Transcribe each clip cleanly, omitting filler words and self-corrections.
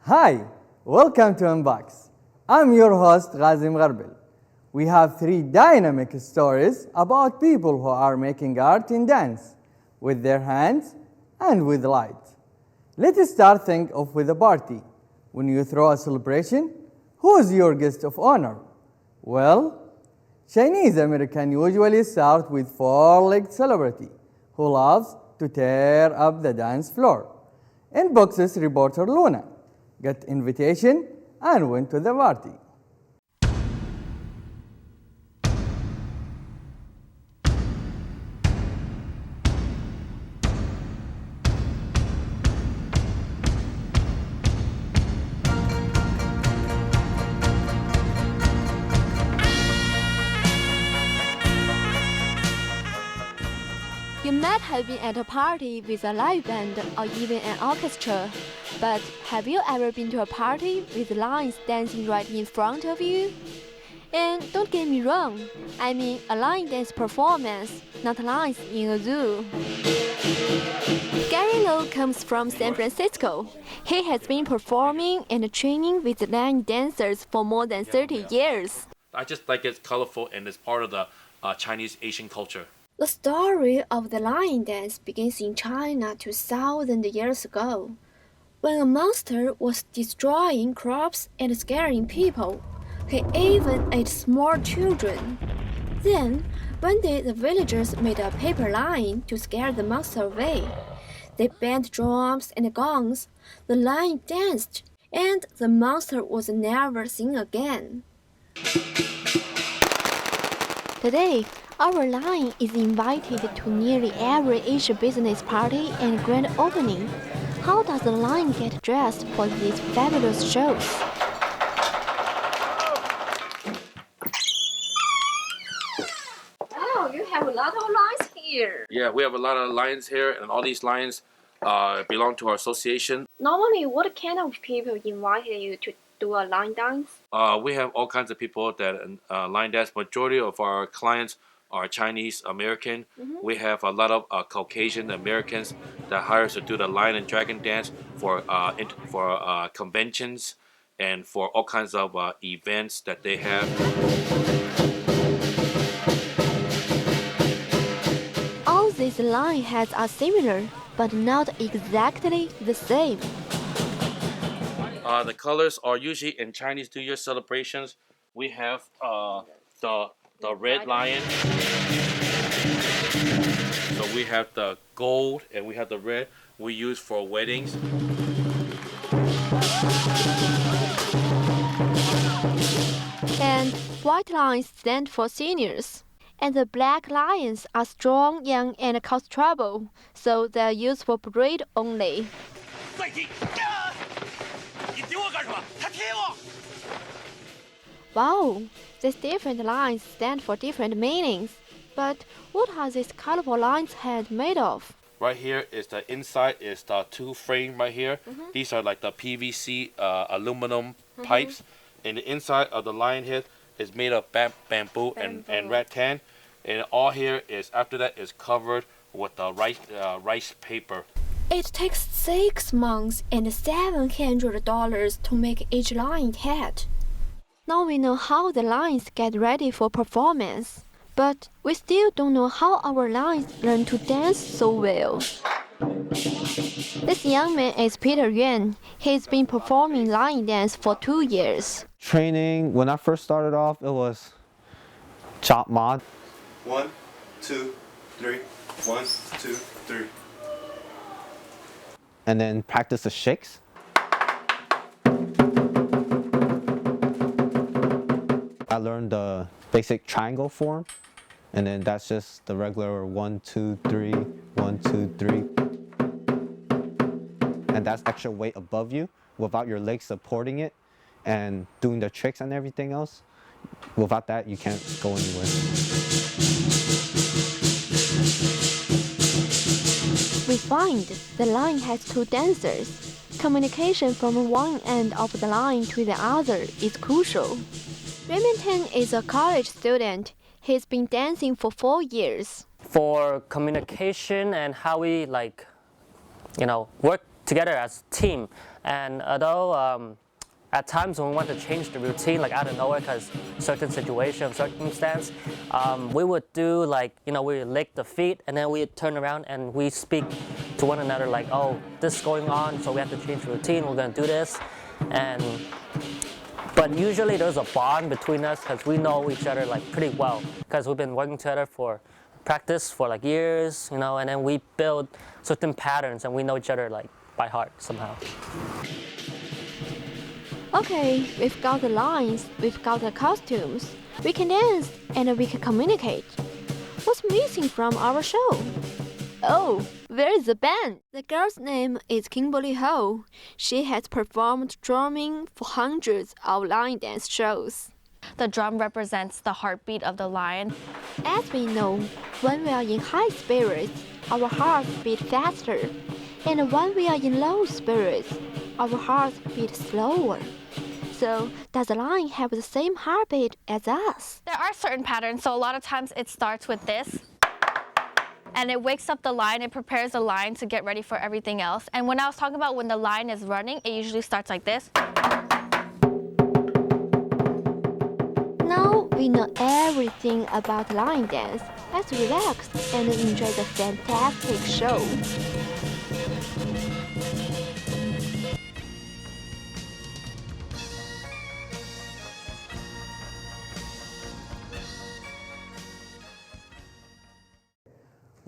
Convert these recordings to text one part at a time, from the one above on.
Hi, welcome to InBox. I'm your host Ghazi Mgharbel. We have 3 dynamic stories about people who are making art in dance with their hands and with light. Let's start things off with a party. When you throw a celebration, who is your guest of honor? Well, Chinese American usually start with 4-legged celebrity who loves to tear up the dance floor. InBox's reporter Luna got invitation and went to the party. You might have been at a party with a live band or even an orchestra, but have you ever been to a party with lions dancing right in front of you? And don't get me wrong, I mean a lion dance performance, not lions in a zoo. Gary Lowe comes from San Francisco. He has been performing and training with lion dancers for more than 30 years. I just like it's colorful and it's part of the Chinese Asian culture. The story of the lion dance begins in China 2,000 years ago, when a monster was destroying crops and scaring people. He even ate small children. Then, one day the villagers made a paper lion to scare the monster away. They bent drums and gongs, the lion danced, and the monster was never seen again. Today, our lion is invited to nearly every Asian business party and grand opening. How does the lion get dressed for these fabulous shows? Oh, you have a lot of lions here. Yeah, we have a lot of lions here, and all these lions belong to our association. Normally, what kind of people invited you to do a lion dance? We have all kinds of people that line dance. Majority of our clients are Chinese American. We have a lot of Caucasian Americans that hire us to do the lion and dragon dance for conventions and for all kinds of events that they have. All these lion heads are similar, but not exactly the same. The colors are usually in Chinese New Year celebrations. We have the red lion. So we have the gold and we have the red we use for weddings. And white lions stand for seniors. And the black lions are strong, young, and cause trouble, so they are used for parade only. Wow, these different lines stand for different meanings. But what are these colorful lions' heads made of? Right here is the inside is the 2 frame right here. These are like the PVC aluminum pipes. And the inside of the lion head is made of bamboo and rattan. And all here is after that is covered with the rice paper. It takes 6 months and $700 to make each lion head. Now we know how the lions get ready for performance, but we still don't know how our lions learn to dance so well. This young man is Peter Yuan. He's been performing lion dance for 2 years. Training, when I first started off, it was chop mod. 1, 2, 3. 1, 2, 3. And then practice the shakes. I learned the basic triangle form, and then that's just the regular 1, 2, 3, 1, 2, 3. And that's extra weight above you without your legs supporting it and doing the tricks and everything else. Without that, you can't go anywhere. We find the line has 2 dancers. Communication from one end of the line to the other is crucial. Remington is a college student. He's been dancing for 4 years. For communication and how we work together as a team And although at times when we want to change the routine, like out of nowhere, because certain situation, circumstance, we would do like, we would lick the feet and then we would turn around and we speak to one another like, oh, this is going on, so we have to change the routine, we're going to do this. But usually there's a bond between us because we know each other like pretty well because we've been working together for practice for like years, and then we build certain patterns and we know each other like by heart somehow. Okay, we've got the lines, we've got the costumes, we can dance and we can communicate. What's missing from our show? Oh, where is the band? The girl's name is Kimberly Ho. She has performed drumming for hundreds of line dance shows. The drum represents the heartbeat of the lion. As we know, when we are in high spirits, our hearts beat faster. And when we are in low spirits, our hearts beat slower. So, does the lion have the same heartbeat as us? There are certain patterns, so a lot of times it starts with this. And it wakes up the lion, it prepares the lion to get ready for everything else. And when I was talking about when the lion is running, it usually starts like this. Now we know everything about lion dance. Let's relax and enjoy the fantastic show.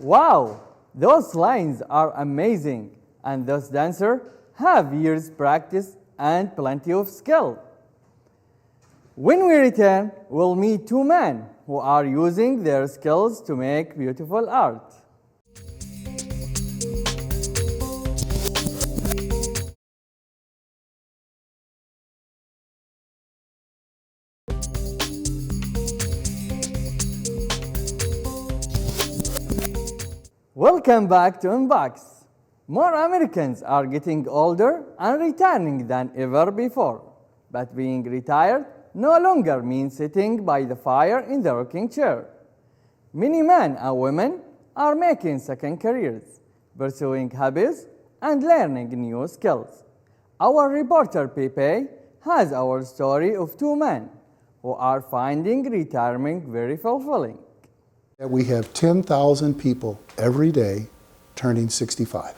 Wow, those lines are amazing, and those dancers have years practice and plenty of skill. When we return, we'll meet two men who are using their skills to make beautiful art. Welcome back to InBox. More Americans are getting older and returning than ever before. But being retired no longer means sitting by the fire in the rocking chair. Many men and women are making second careers, pursuing hobbies, and learning new skills. Our reporter Pepe has our story of two men who are finding retirement very fulfilling. We have 10,000 people every day turning 65.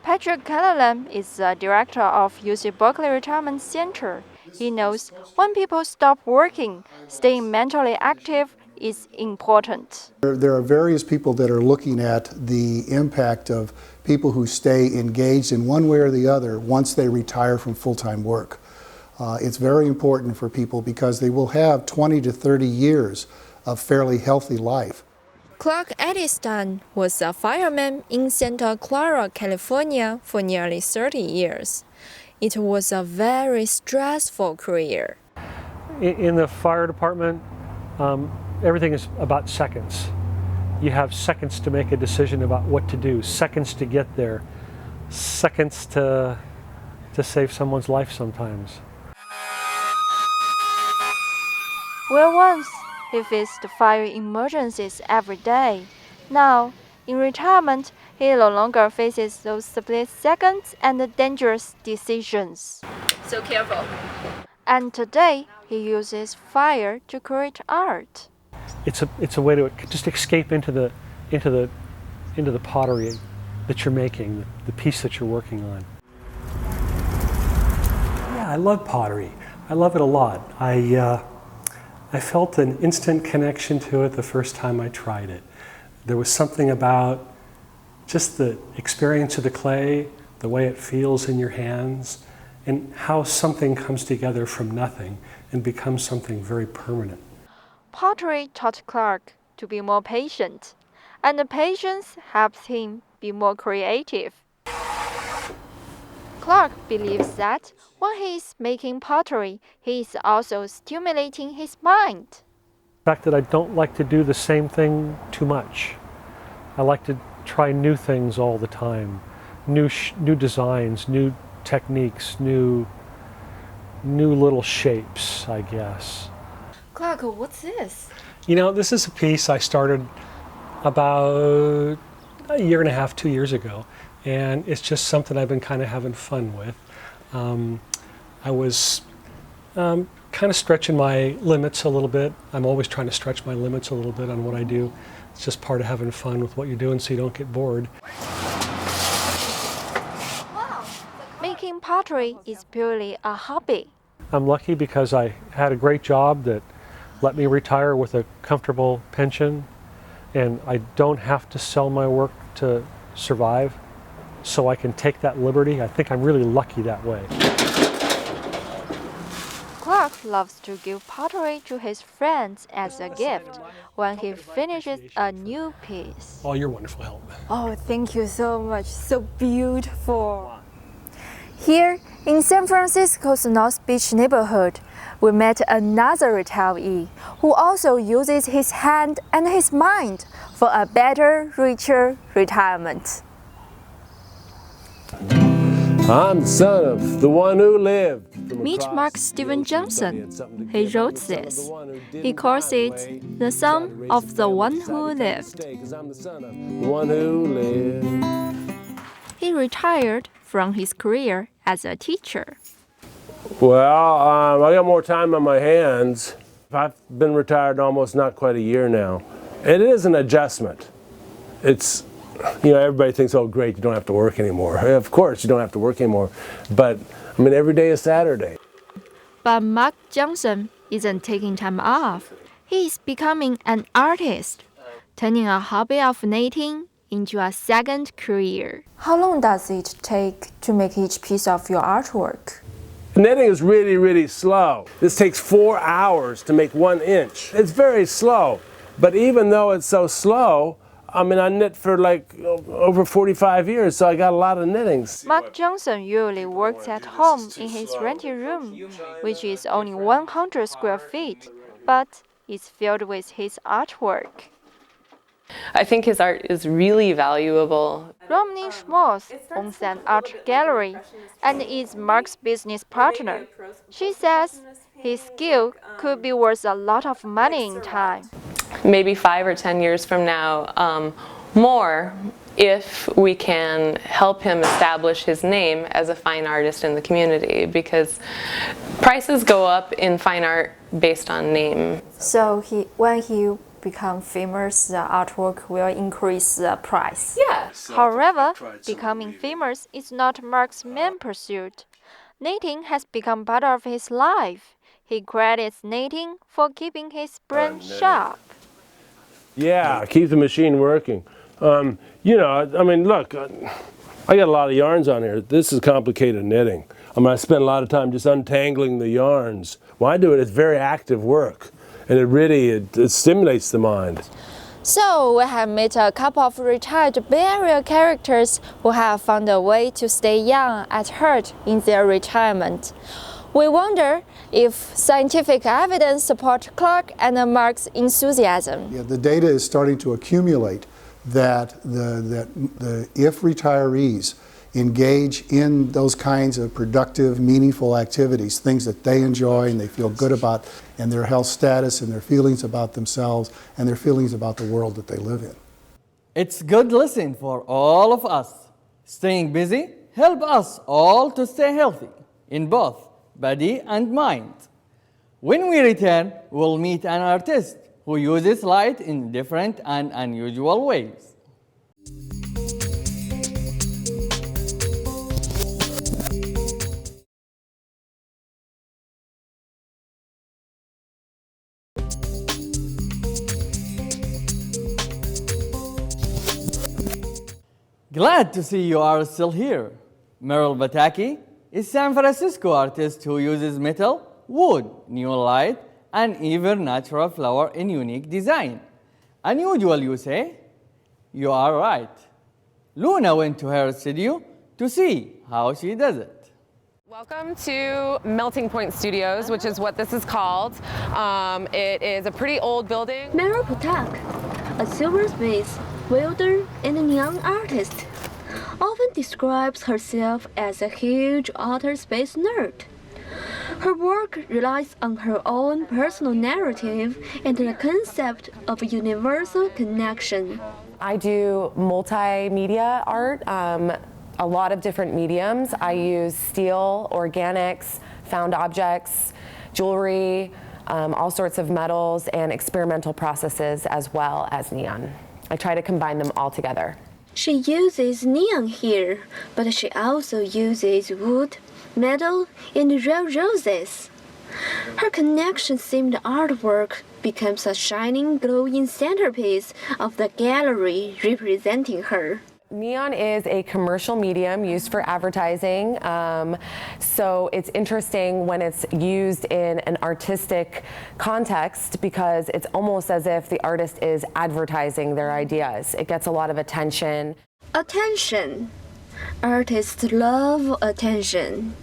Patrick Callahan is the director of UC Berkeley Retirement Center. He knows when people stop working, staying mentally active is important. There are various people that are looking at the impact of people who stay engaged in one way or the other once they retire from full-time work. It's very important for people because they will have 20 to 30 years of fairly healthy life. Clark Ediston was a fireman in Santa Clara, California for nearly 30 years. It was a very stressful career. In the fire department, everything is about seconds. You have seconds to make a decision about what to do, seconds to get there, seconds to save someone's life sometimes. Well, once he faced fire emergencies every day. Now, in retirement, he no longer faces those split seconds and dangerous decisions. So careful. And today, he uses fire to create art. It's a way to just escape into the pottery that you're making, the piece that you're working on. Yeah, I love pottery. I love it a lot. I felt an instant connection to it the first time I tried it. There was something about just the experience of the clay, the way it feels in your hands, and how something comes together from nothing and becomes something very permanent. Pottery taught Clark to be more patient, and the patience helps him be more creative. Clark believes that when he is making pottery, he is also stimulating his mind. The fact that I don't like to do the same thing too much. I like to try new things all the time, new designs, new techniques, new little shapes, I guess. Clark, what's this? This is a piece I started about a year and a half, 2 years ago. And it's just something I've been kind of having fun with. I was kind of stretching my limits a little bit. I'm always trying to stretch my limits a little bit on what I do. It's just part of having fun with what you're doing so you don't get bored. Making pottery is purely a hobby. I'm lucky because I had a great job that let me retire with a comfortable pension, and I don't have to sell my work to survive, so I can take that liberty. I think I'm really lucky that way. Clark loves to give pottery to his friends as a gift when he finishes a new piece. Oh, you're wonderful help. Oh, thank you so much. So beautiful. Here in San Francisco's North Beach neighborhood, we met another retired who also uses his hand and his mind for a better, richer retirement. I'm the son of the one who lived. Meet Mark Steven Johnson. He wrote this. He calls it the Son of the One Who Lived. The one who lived. He retired from his career as a teacher. Well, I got more time on my hands. I've been retired almost not quite a year now. It is an adjustment. It's, you know, everybody thinks, oh great, you don't have to work anymore. Of course you don't have to work anymore, but I mean every day is Saturday. But Mark Johnson isn't taking time off. He is becoming an artist, turning a hobby of knitting into a second career. How long does it take to make each piece of your artwork? Knitting is really, really slow. This takes 4 hours to make 1 inch. It's very slow, but even though it's so slow, I mean, I knit for like over 45 years, so I got a lot of knittings. Mark Johnson usually works at home in his rented room, which is only 100 square feet, but is filled with his artwork. I think his art is really valuable. Romney Schmaltz owns an art gallery and is Mark's business partner. She says his skill could be worth a lot of money in time. Maybe 5 or 10 years from now, more, if we can help him establish his name as a fine artist in the community, because prices go up in fine art based on name. So when he become famous, the artwork will increase the price. Yeah. However, becoming famous is not Mark's main pursuit. Knitting has become part of his life. He credits knitting for keeping his brain sharp. Yeah, keep the machine working. You know, I mean, look, I got a lot of yarns on here. This is complicated knitting. I mean, I spend a lot of time just untangling the yarns. When I do it, it's very active work, and it really it stimulates the mind. So we have met a couple of retired Bay Area characters who have found a way to stay young at heart in their retirement. We wonder if scientific evidence supports Clark and Mark's enthusiasm. Yeah, the data is starting to accumulate that if retirees engage in those kinds of productive, meaningful activities, things that they enjoy and they feel good about, and their health status and their feelings about themselves and their feelings about the world that they live in. It's good lesson for all of us. Staying busy help us all to stay healthy in both body and mind. When we return, we'll meet an artist who uses light in different and unusual ways. Glad to see you are still here. Meryl Bataki is San Francisco artist who uses metal, wood, neon light, and even natural flower in unique design. Unusual, you say? You are right. Luna went to her studio to see how she does it. Welcome to Melting Point Studios, which is what this is called. It is a pretty old building. Meryl Patak, a silversmith, welder, and a neon artist, often describes herself as a huge outer space nerd. Her work relies on her own personal narrative and the concept of a universal connection. I do multimedia art. a lot of different mediums. I use steel, organics, found objects, jewelry, all sorts of metals, and experimental processes, as well as neon. I try to combine them all together. She uses neon here, but she also uses wood, metal, and real roses. Her connection-themed artwork becomes a shining, glowing centerpiece of the gallery representing her. Neon is a commercial medium used for advertising, so it's interesting when it's used in an artistic context because it's almost as if the artist is advertising their ideas. It gets a lot of attention. Attention! Artists love attention.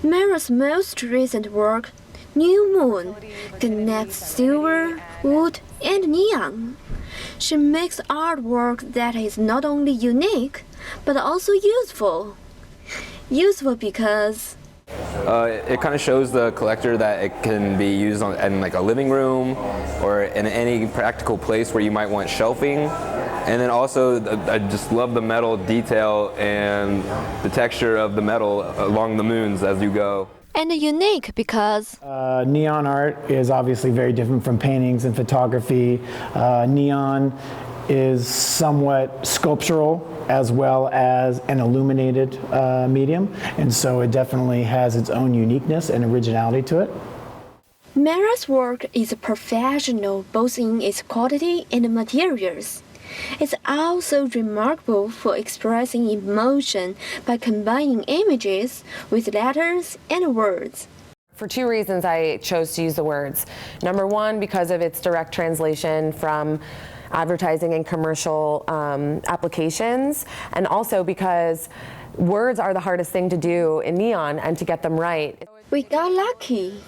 Mara's most recent work, New Moon, connects silver, wood, and neon. She makes artwork that is not only unique, but also useful. Useful because it kind of shows the collector that it can be used in like a living room or in any practical place where you might want shelving. And then also, I just love the metal detail and the texture of the metal along the moons as you go. And unique because neon art is obviously very different from paintings and photography. Neon is somewhat sculptural as well as an illuminated medium, and so it definitely has its own uniqueness and originality to it. Mara's work is professional both in its quality and materials. It's also remarkable for expressing emotion by combining images with letters and words. For two reasons I chose to use the words. Number one, because of its direct translation from advertising and commercial applications, and also because words are the hardest thing to do in neon and to get them right. We got lucky.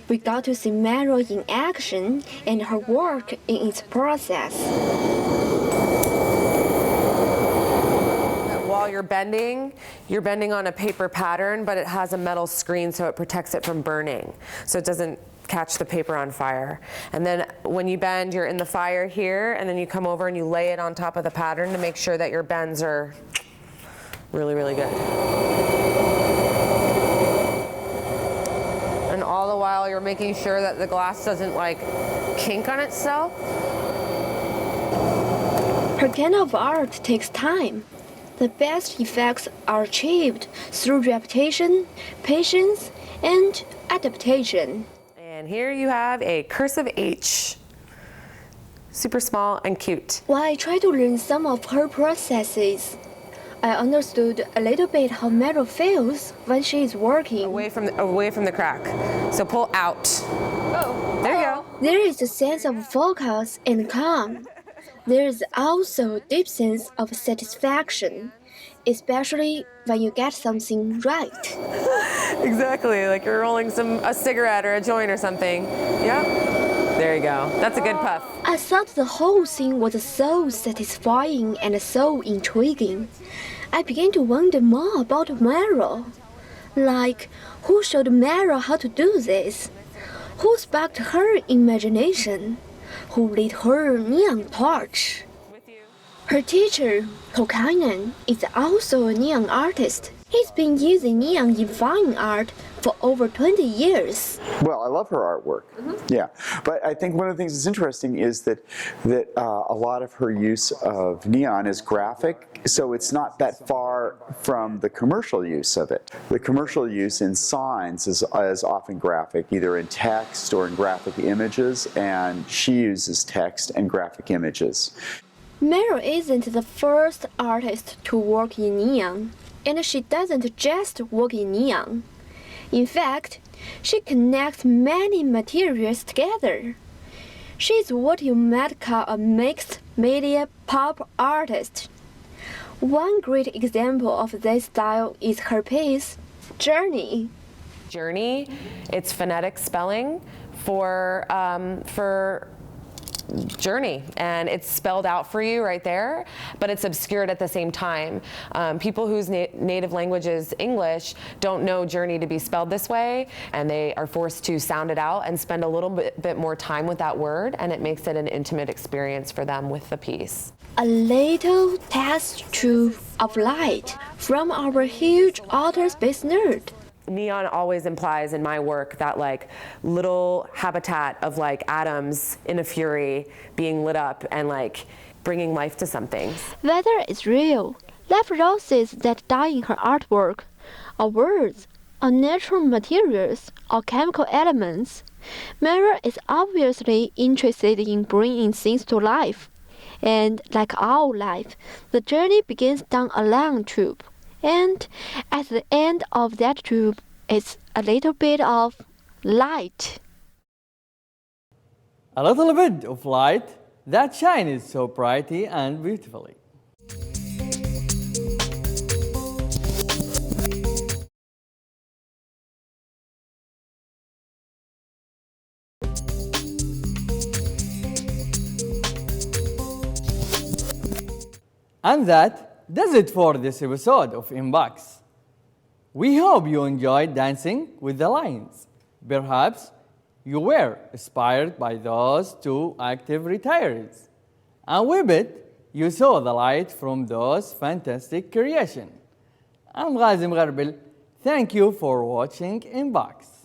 We got to see Mara in action and her work in its process. While you're bending on a paper pattern, but it has a metal screen so it protects it from burning, so it doesn't catch the paper on fire. And then when you bend, you're in the fire here, and then you come over and you lay it on top of the pattern to make sure that your bends are really, really good. And all the while you're making sure that the glass doesn't like kink on itself. Her kind of art takes time. The best effects are achieved through repetition, patience, and adaptation. And here you have a cursive H. Super small and cute. While I tried to learn some of her processes, I understood a little bit how metal feels when she is working. Away from the crack. So pull out. Oh, there you go. There is a sense of focus and calm. There is also a deep sense of satisfaction, especially when you get something right. Exactly, like you're rolling a cigarette or a joint or something. Yep. There you go. That's a good puff. I thought the whole thing was so satisfying and so intriguing. I began to wonder more about Mara. Like, who showed Mara how to do this? Who sparked her imagination? Who lit her neon torch? Her teacher, Hokainen, is also a neon artist. He's been using neon in fine art for over 20 years. Well, I love her artwork. Yeah, but I think one of the things that's interesting is that a lot of her use of neon is graphic, so it's not that far from the commercial use of it. The commercial use in signs is often graphic, either in text or in graphic images, and she uses text and graphic images. Mara isn't the first artist to work in neon, and she doesn't just work in neon. In fact, she connects many materials together. She's what you might call a mixed media pop artist. One great example of this style is her piece, Journey. Journey, it's phonetic spelling for journey, and it's spelled out for you right there, but it's obscured at the same time. People whose native language is English don't know journey to be spelled this way, and they are forced to sound it out and spend a little bit more time with that word, and it makes it an intimate experience for them with the piece. A little test tube of light from our huge outer space nerd. Neon always implies in my work that like little habitat of like atoms in a fury being lit up and like bringing life to something. Whether it's real, life roses that die in her artwork, or words, or natural materials, or chemical elements, Mara is obviously interested in bringing things to life. And like our life, the journey begins down a long tube. And at the end of that tube is a little bit of light. A little bit of light that shines so brightly and beautifully. And that does it for this episode of InBox. We hope you enjoyed dancing with the lines. Perhaps you were inspired by those two active retirees. And with it, you saw the light from those fantastic creations. I'm Ghazim Gharbel. Thank you for watching InBox.